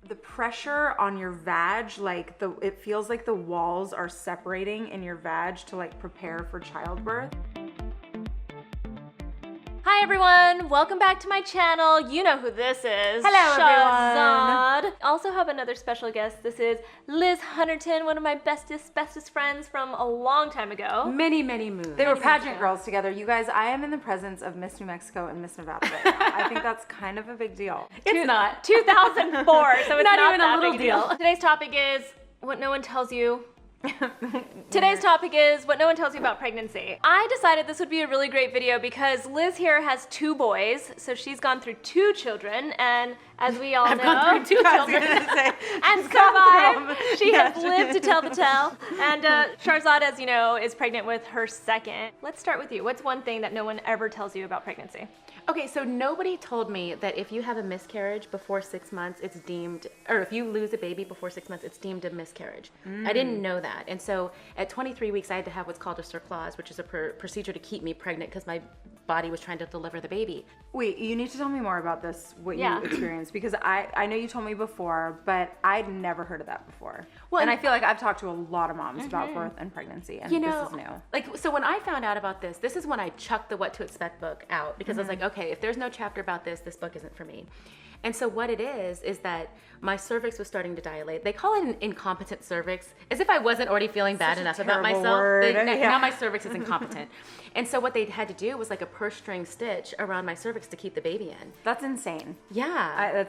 The pressure on your vag, it feels like the walls are separating in your vag to like prepare for childbirth. Hi everyone, welcome back to my channel. You know who this is. Hello Sharzad. everyone. Also have another special guest. This is Liz Hunterton, one of my bestest friends from a long time ago. Many moons. They were pageant girls together. You guys, I am in the presence of Miss New Mexico and Miss Nevada right now. I think that's kind of a big deal. It's not. 2004, so it's not even a little deal. Today's topic is what no one tells you. Today's topic is what no one tells you about pregnancy. I decided this would be a really great video because Liz here has 2 boys, so she's gone through 2 children, and as we all know, gone through 2 children and survived. She has lived to tell the tale. And Sharzad, as you know, is pregnant with her second. Let's start with you. What's one thing that no one ever tells you about pregnancy? Okay, so nobody told me that if you have a miscarriage before 6 months, it's deemed, or if you lose a baby before 6 months, it's deemed a miscarriage. I didn't know that. And so at 23 weeks, I had to have what's called a cerclage, which is a procedure to keep me pregnant because my body was trying to deliver the baby. Wait, you need to tell me more about this, what you experienced, because I know you told me before, but I'd never heard of that before. Well, and I feel like I've talked to a lot of moms about birth and pregnancy, and this is new. Like, so when I found out about this is when I chucked the What to Expect book out because I was like, okay, if there's no chapter about this book isn't for me. And so what it is that my cervix was starting to dilate. They call it an incompetent cervix, as if I wasn't already feeling bad enough about myself. Now my cervix is incompetent. And so what they had to do was like a purse string stitch around my cervix to keep the baby in. That's insane. Yeah.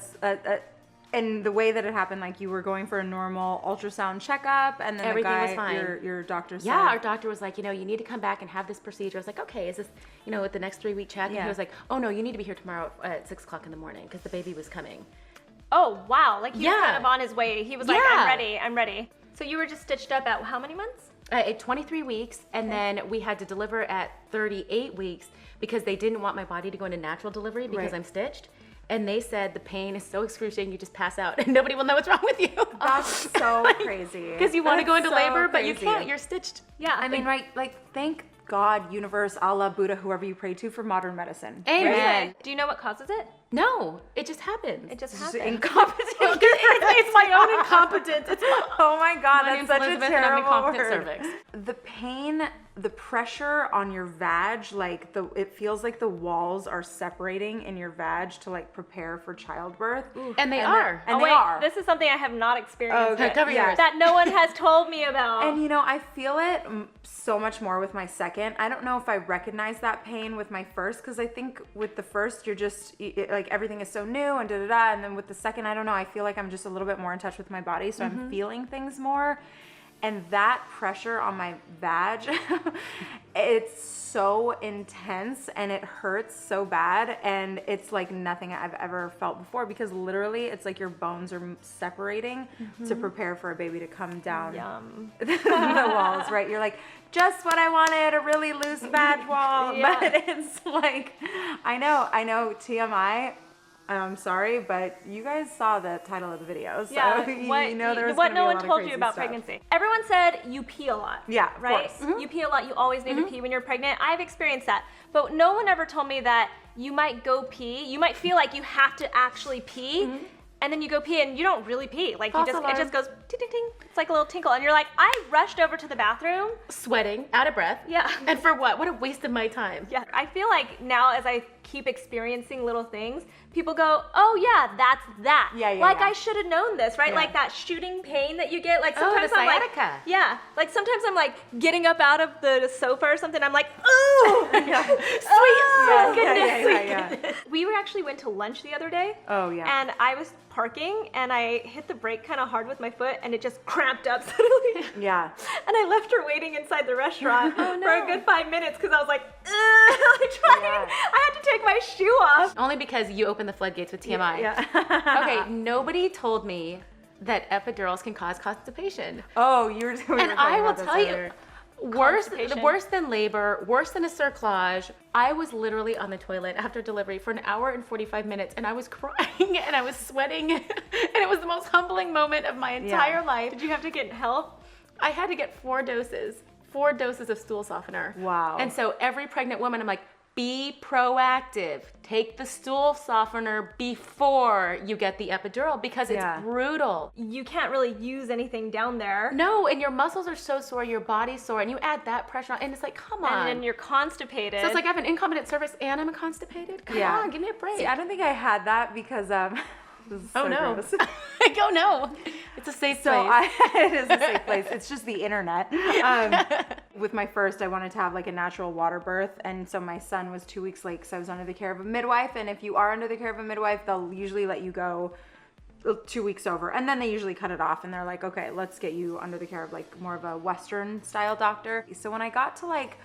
And the way that it happened, like you were going for a normal ultrasound checkup, and then everything the guy, was fine. Your doctor said, yeah, our doctor was like, you need to come back and have this procedure. I was like, okay, is this, at the next 3-week check? And he was like, oh no, you need to be here tomorrow at 6 o'clock in the morning because the baby was coming. Oh wow, like he was kind of on his way. He was like, I'm ready. So you were just stitched up at how many months? At 23 weeks, and then we had to deliver at 38 weeks because they didn't want my body to go into natural delivery because I'm stitched. And they said the pain is so excruciating, you just pass out and nobody will know what's wrong with you. That's so crazy. Because you want to go into labor, but you can't, you're stitched. Yeah. I mean, right, like, thank God, universe, Allah, Buddha, whoever you pray to, for modern medicine. Amen. Right? Do you know what causes it? No, it just happens. It just happens. Incompetence. It's my own incompetence. Oh my God, that's such Elizabeth, a terrible word. Cervix. The pain, the pressure on your vag, it feels like the walls are separating in your vag to like prepare for childbirth. And they are. And they they are. This is something I have not experienced yet, Cover yours. that no one has told me about. And I feel it so much more with my second. I don't know if I recognize that pain with my first, because I think with the first you're just like everything is so new and and then with the second, I don't know, I feel like I'm just a little bit more in touch with my body, so I'm feeling things more. And that pressure on my vag, it's so intense and it hurts so bad, and it's like nothing I've ever felt before, because literally it's like your bones are separating to prepare for a baby to come down the walls, right? You're like, just what I wanted, a really loose vag wall. But it's like, I know, TMI, I'm sorry, but you guys saw the title of the video, so there was what no one told told you about pregnancy. Everyone said you pee a lot. Yeah, right. Of course. You pee a lot. You always need to pee when you're pregnant. I've experienced that, but no one ever told me that you might go pee. You might feel like you have to actually pee. And then you go pee and you don't really pee. Like it just goes ting ting ting. It's like a little tinkle, and you're like, I rushed over to the bathroom, sweating, out of breath. Yeah. And for what? What a waste of my time. Yeah. I feel like now, as I keep experiencing little things, people go, oh yeah, that's that. I should have known this, right? Like that shooting pain that you get. Like sometimes the I'm like, sciatica. like sometimes I'm like getting up out of the sofa or something. I'm like, ooh, goodness. We actually went to lunch the other day. Oh yeah. And I was parking and I hit the brake kind of hard with my foot and it just cramped up suddenly. Yeah. And I left her waiting inside the restaurant for a good 5 minutes because I was like, I had to take my shoe off. Only because you opened the floodgates with TMI. Okay, nobody told me that epidurals can cause constipation. Oh, you were doing. And I will tell you, worse than labor, worse than a cerclage. I was literally on the toilet after delivery for an hour and 45 minutes, and I was crying and I was sweating, and it was the most humbling moment of my entire life. Did you have to get help? I had to get 4 doses of stool softener. Wow. And so every pregnant woman, I'm like, be proactive. Take the stool softener before you get the epidural because it's brutal. You can't really use anything down there. No, and your muscles are so sore, your body's sore, and you add that pressure on, and it's like, come on. And then you're constipated. So it's like I have an incompetent cervix and I'm constipated? Come on, give me a break. See, I don't think I had that because this is so gross. Go no. It's a safe place. It is a safe place. It's just the internet. With my first, I wanted to have like a natural water birth, and so my son was 2 weeks late because I was under the care of a midwife. And if you are under the care of a midwife, they'll usually let you go 2 weeks over, and then they usually cut it off, and they're like, okay, let's get you under the care of like more of a Western style doctor. So when I got to like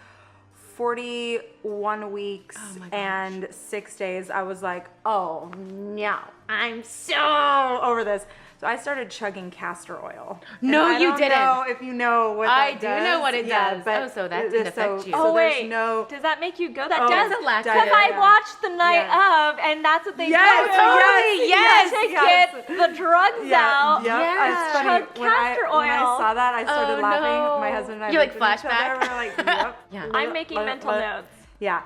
41 weeks and 6 days, I was like, oh no, I'm so over this. So I started chugging castor oil. No, you didn't. I don't know if you know what that does. I do know what it does. But so that didn't affect you. Oh, wait. No... Does that make you go? That does. Because I watched the night of, and that's what they do. Yes, to get the drugs out. It's funny. Chug castor oil. When I saw that, I started laughing. No. My husband and I You like looked at each flashback? other, we're like, yep. I'm making mental notes. Yeah.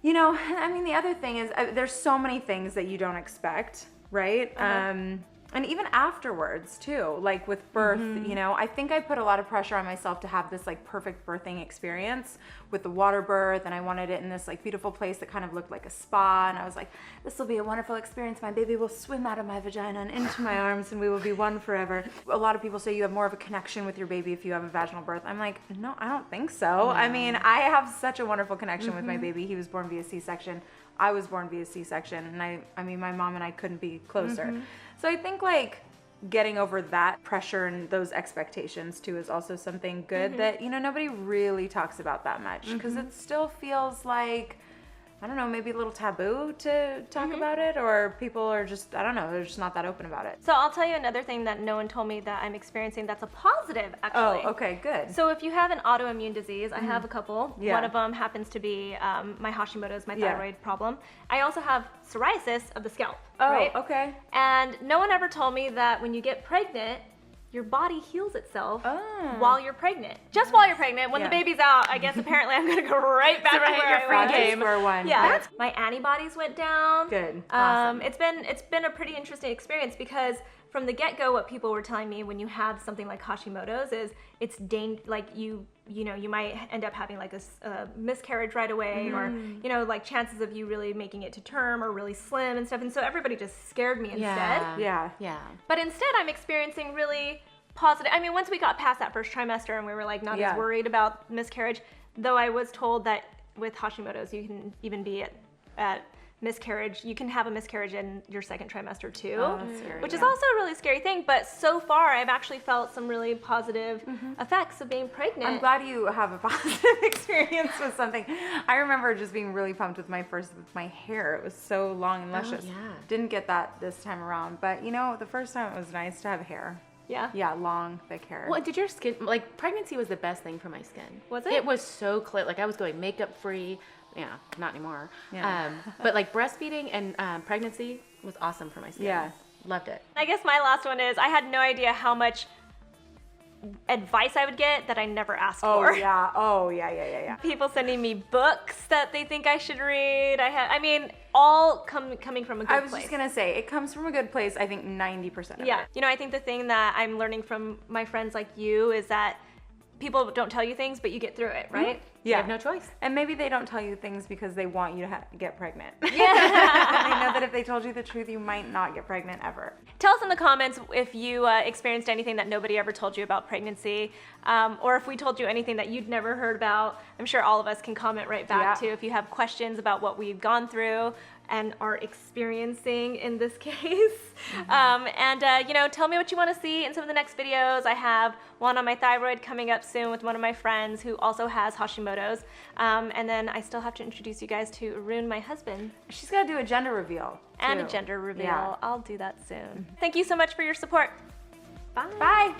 You know, I mean, the other thing is there's so many things that you don't expect, right? And even afterwards too, like with birth, you know, I think I put a lot of pressure on myself to have this like perfect birthing experience with the water birth, and I wanted it in this like beautiful place that kind of looked like a spa, and I was like, this will be a wonderful experience. My baby will swim out of my vagina and into my arms, and we will be one forever. A lot of people say you have more of a connection with your baby if you have a vaginal birth. I'm like, no, I don't think so. I mean, I have such a wonderful connection with my baby. He was born via C-section. I was born via C-section, and I mean, my mom and I couldn't be closer. So I think like getting over that pressure and those expectations too is also something good that, you know, nobody really talks about that much, because it still feels like, I don't know, maybe a little taboo to talk about it, or people are just, I don't know, they're just not that open about it. So I'll tell you another thing that no one told me that I'm experiencing that's a positive, actually. Oh, okay, good. So if you have an autoimmune disease, I have a couple. Yeah. One of them happens to be my Hashimoto's, my thyroid problem. I also have psoriasis of the scalp, right? Okay. And no one ever told me that when you get pregnant, your body heals itself while you're pregnant. Just while you're pregnant. When the baby's out, I guess apparently I'm gonna go right back to where I was. Game for one. Yeah, my antibodies went down. Good. Awesome. It's been a pretty interesting experience, because from the get-go, what people were telling me when you have something like Hashimoto's is it's like you know, you might end up having like a miscarriage right away, or, you know, like chances of you really making it to term are really slim and stuff. And so everybody just scared me instead. Yeah. But instead I'm experiencing really positive. I mean, once we got past that first trimester and we were like not as worried about miscarriage, though I was told that with Hashimoto's you can even be at miscarriage, you can have a miscarriage in your second trimester too, which is also a really scary thing. But so far I've actually felt some really positive effects of being pregnant. I'm glad you have a positive experience with something. I remember just being really pumped with my hair. It was so long and luscious. Didn't get that this time around, but you know, the first time it was nice to have hair. Yeah, long, thick hair. Well, did your skin, like, pregnancy was the best thing for my skin. Was it? It was so clear. Like, I was going makeup free. Yeah, not anymore. But like breastfeeding and pregnancy was awesome for my skin. Yeah. Loved it. I guess my last one is I had no idea how much advice I would get that I never asked for. Oh yeah. People sending me books that they think I should read. I mean, all coming from a good place. I was just gonna say, it comes from a good place, I think 90% of it. Yeah. You know, I think the thing that I'm learning from my friends like you is that people don't tell you things, but you get through it, right? You have no choice. And maybe they don't tell you things because they want you to get pregnant. Yeah. And they know that if they told you the truth, you might not get pregnant ever. Tell us in the comments if you experienced anything that nobody ever told you about pregnancy, or if we told you anything that you'd never heard about. I'm sure all of us can comment right back too if you have questions about what we've gone through and are experiencing in this case. You know, tell me what you want to see in some of the next videos. I have one on my thyroid coming up soon with one of my friends who also has Hashimoto's. And then I still have to introduce you guys to Arun, my husband. She's got to do a gender reveal. And a gender reveal. I'll do that soon. Thank you so much for your support. Bye. Bye.